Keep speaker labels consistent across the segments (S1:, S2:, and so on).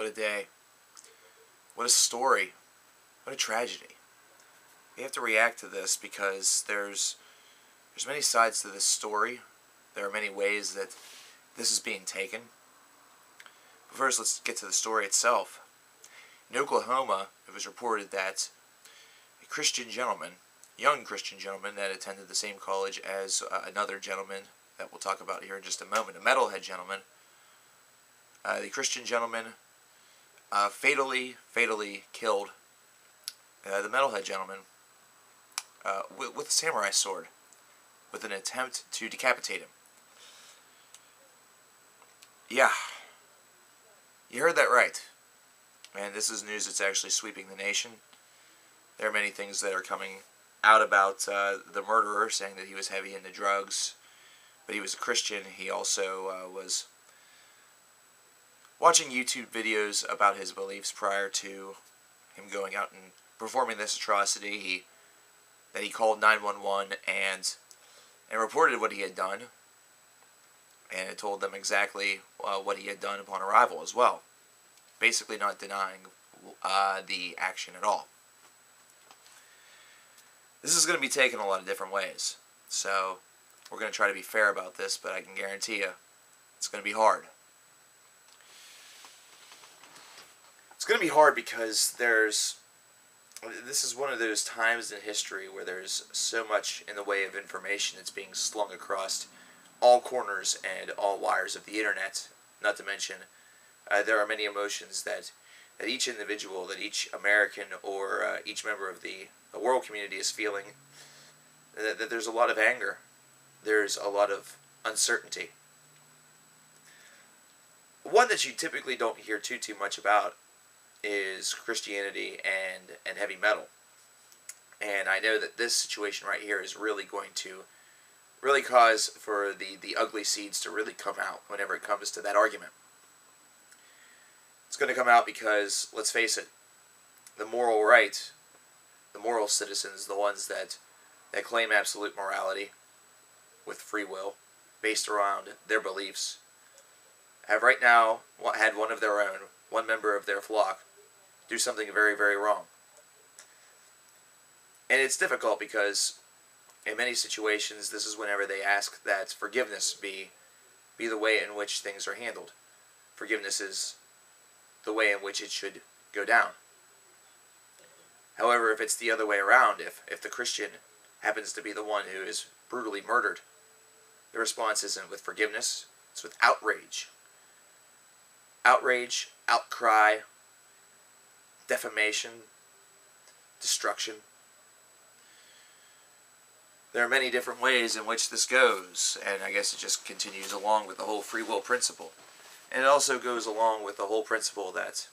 S1: What a day. What a story. What a tragedy. We have to react to this because there's many sides to this story. There are many ways that this is being taken. But first, let's get to the story itself. In Oklahoma, it was reported that a Christian gentleman, young Christian gentleman that attended the same college as another gentleman that we'll talk about here in just a moment, a metalhead gentleman. The Christian gentleman fatally killed the metalhead gentleman with a samurai sword, with an attempt to decapitate him. Yeah, you heard that right. And this is news that's actually sweeping the nation. There are many things that are coming out about the murderer, saying that he was heavy into drugs, but he was a Christian. He also was watching YouTube videos about his beliefs prior to him going out and performing this atrocity. He called 911 and reported what he had done, and it told them exactly what he had done upon arrival as well, basically not denying the action at all. This is going to be taken a lot of different ways, so we're going to try to be fair about this, but I can guarantee you it's going to be hard. It's going to be hard because this is one of those times in history where there's so much in the way of information that's being slung across all corners and all wires of the internet. Not to mention, there are many emotions that each individual, that each American or each member of the world community is feeling. That there's a lot of anger. There's a lot of uncertainty. One that you typically don't hear too much about is Christianity and heavy metal. And I know that this situation right here is really going to cause for the ugly seeds to really come out whenever it comes to that argument. It's going to come out because, let's face it, the moral right, the moral citizens, the ones that claim absolute morality with free will based around their beliefs, have right now had one of their own, one member of their flock, do something very, very wrong. And it's difficult because in many situations, this is whenever they ask that forgiveness be the way in which things are handled. Forgiveness is the way in which it should go down. However, if it's the other way around, if the Christian happens to be the one who is brutally murdered, the response isn't with forgiveness, it's with outrage. Outrage, outcry, defamation, destruction. There are many different ways in which this goes, and I guess it just continues along with the whole free will principle. And it also goes along with the whole principle that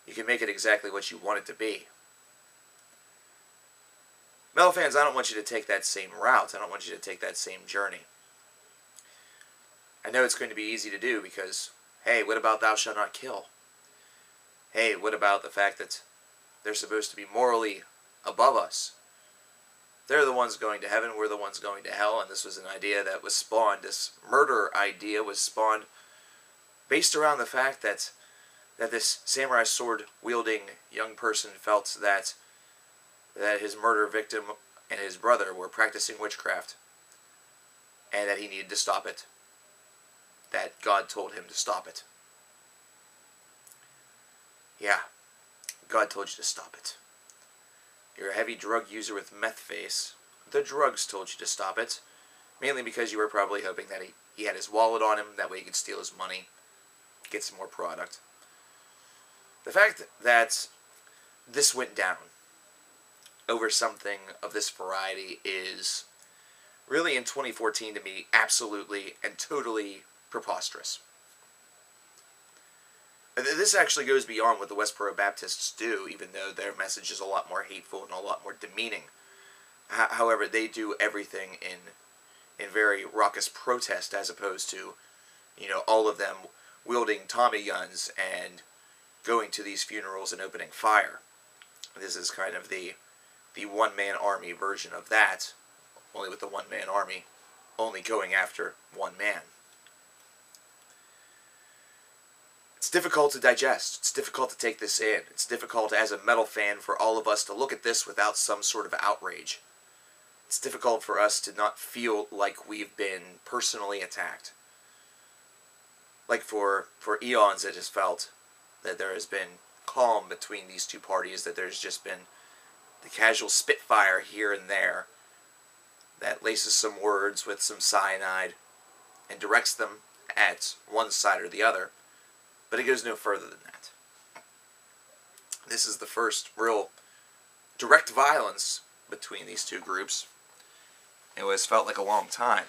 S1: you can make it exactly what you want it to be. Metal fans, I don't want you to take that same route. I don't want you to take that same journey. I know it's going to be easy to do because, hey, what about thou shalt not kill? Hey, what about the fact that they're supposed to be morally above us? They're the ones going to heaven, we're the ones going to hell, and this was an idea that was spawned, this murder idea was spawned based around the fact that this samurai sword-wielding young person felt that his murder victim and his brother were practicing witchcraft, and that he needed to stop it. That God told him to stop it. Yeah, God told you to stop it. You're a heavy drug user with meth face. The drugs told you to stop it. Mainly because you were probably hoping that he had his wallet on him, that way he could steal his money, get some more product. The fact that this went down over something of this variety is really in 2014 to me absolutely and totally preposterous. This actually goes beyond what the Westboro Baptists do, even though their message is a lot more hateful and a lot more demeaning. However, they do everything in very raucous protest, as opposed to, all of them wielding Tommy guns and going to these funerals and opening fire. This is kind of the one-man army version of that, only with the one-man army only going after one man. It's difficult to digest. It's difficult to take this in. It's difficult as a metal fan for all of us to look at this without some sort of outrage. It's difficult for us to not feel like we've been personally attacked. Like for eons it has felt that there has been calm between these two parties, that there's just been the casual spitfire here and there that laces some words with some cyanide and directs them at one side or the other, but it goes no further than that. This is the first real direct violence between these two groups. It was felt like a long time.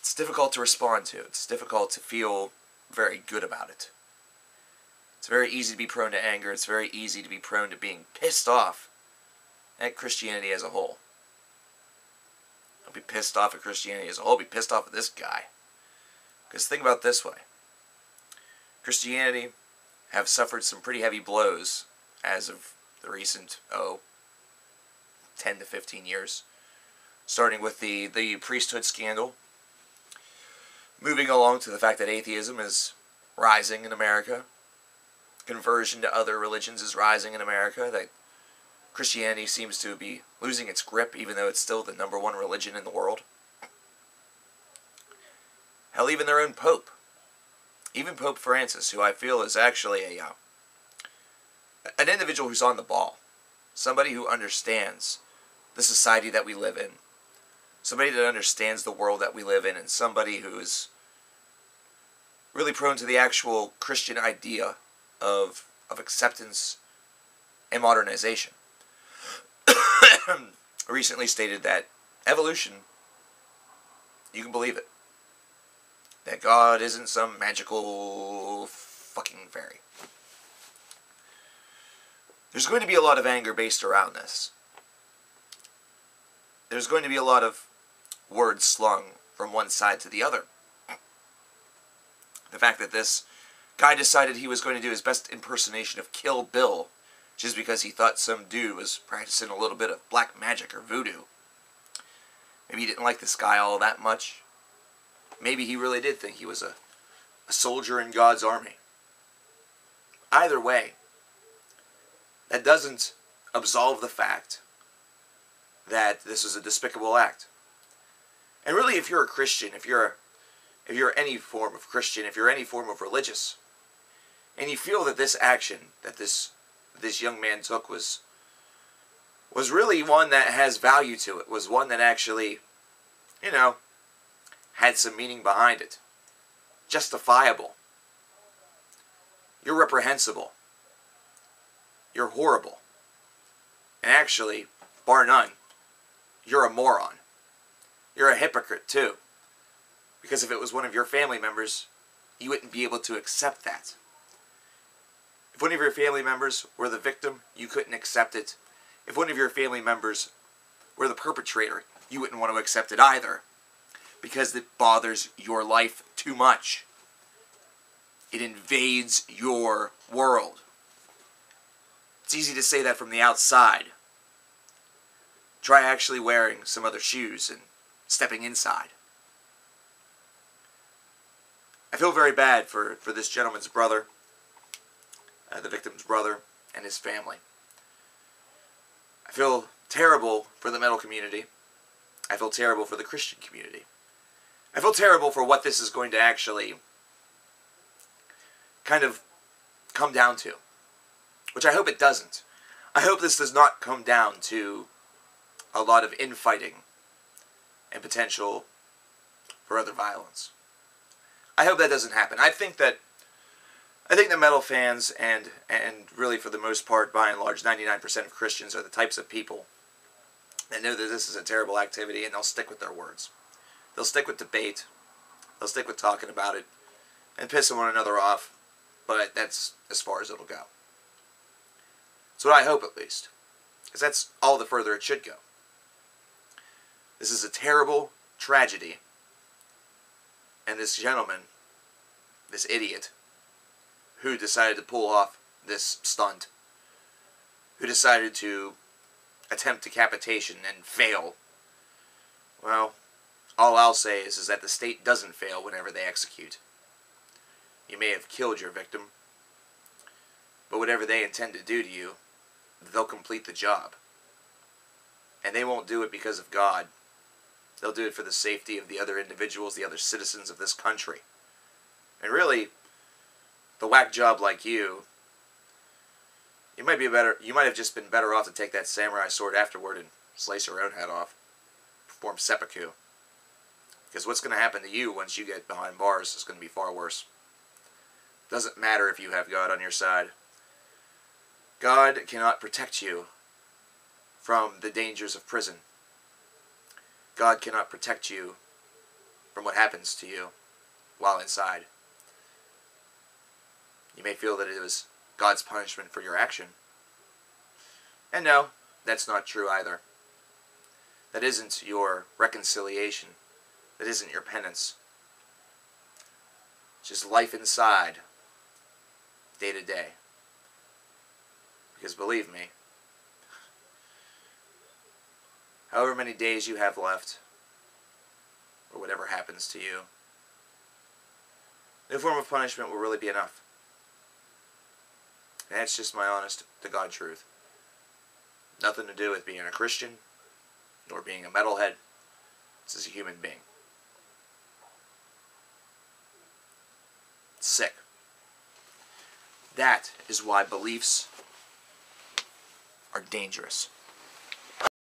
S1: It's difficult to respond to. It's difficult to feel very good about it. It's very easy to be prone to anger. It's very easy to be prone to being pissed off at Christianity as a whole. Don't be pissed off at Christianity as a whole. Be pissed off at this guy. Because think about it this way. Christianity have suffered some pretty heavy blows as of the recent, 10 to 15 years. Starting with the priesthood scandal. Moving along to the fact that atheism is rising in America. Conversion to other religions is rising in America. That Christianity seems to be losing its grip, even though it's still the #1 religion in the world. Hell, even their own Pope. Even Pope Francis, who I feel is actually an individual who's on the ball. Somebody who understands the society that we live in. Somebody that understands the world that we live in, and somebody who is really prone to the actual Christian idea of acceptance and modernization. Recently stated that evolution, you can believe it. That God isn't some magical fucking fairy. There's going to be a lot of anger based around this. There's going to be a lot of words slung from one side to the other. The fact that this guy decided he was going to do his best impersonation of Kill Bill just because he thought some dude was practicing a little bit of black magic or voodoo. Maybe he didn't like this guy all that much. Maybe he really did think he was a soldier in God's army. Either way, that doesn't absolve the fact that this is a despicable act. And really, if you're a Christian, if you're any form of Christian, if you're any form of religious, and you feel that this action that this young man took was really one that has value to it, was one that actually, had some meaning behind it, justifiable, you're reprehensible, you're horrible, and actually, bar none, you're a moron. You're a hypocrite, too. Because if it was one of your family members, you wouldn't be able to accept that. If one of your family members were the victim, you couldn't accept it. If one of your family members were the perpetrator, you wouldn't want to accept it either. Because it bothers your life too much. It invades your world. It's easy to say that from the outside. Try actually wearing some other shoes and stepping inside. I feel very bad for this gentleman's brother, the victim's brother, and his family. I feel terrible for the metal community. I feel terrible for the Christian community. I feel terrible for what this is going to actually kind of come down to. Which I hope it doesn't. I hope this does not come down to a lot of infighting and potential for other violence. I hope that doesn't happen. I think that metal fans and really for the most part, by and large, 99% of Christians are the types of people that know that this is a terrible activity, and they'll stick with their words. They'll stick with debate. They'll stick with talking about it and pissing one another off, but that's as far as it'll go. That's what I hope, at least, because that's all the further it should go. This is a terrible tragedy, and this gentleman, this idiot, who decided to pull off this stunt, who decided to attempt decapitation and fail, well, all I'll say is that the state doesn't fail whenever they execute. You may have killed your victim, but whatever they intend to do to you, they'll complete the job. And they won't do it because of God. They'll do it for the safety of the other individuals, the other citizens of this country. And really, the whack job like you might have just been better off to take that samurai sword afterward and slice your own head off. Perform seppuku. Because what's going to happen to you once you get behind bars is going to be far worse. Doesn't matter if you have God on your side. God cannot protect you from the dangers of prison. God cannot protect you from what happens to you while inside. You may feel that it was God's punishment for your action. And no, that's not true either. That isn't your reconciliation. That isn't your penance. It's just life inside, day to day. Because believe me, however many days you have left, or whatever happens to you, no form of punishment will really be enough. And that's just my honest to God truth. Nothing to do with being a Christian, nor being a metalhead. This is a human being. Sick. That is why beliefs are dangerous.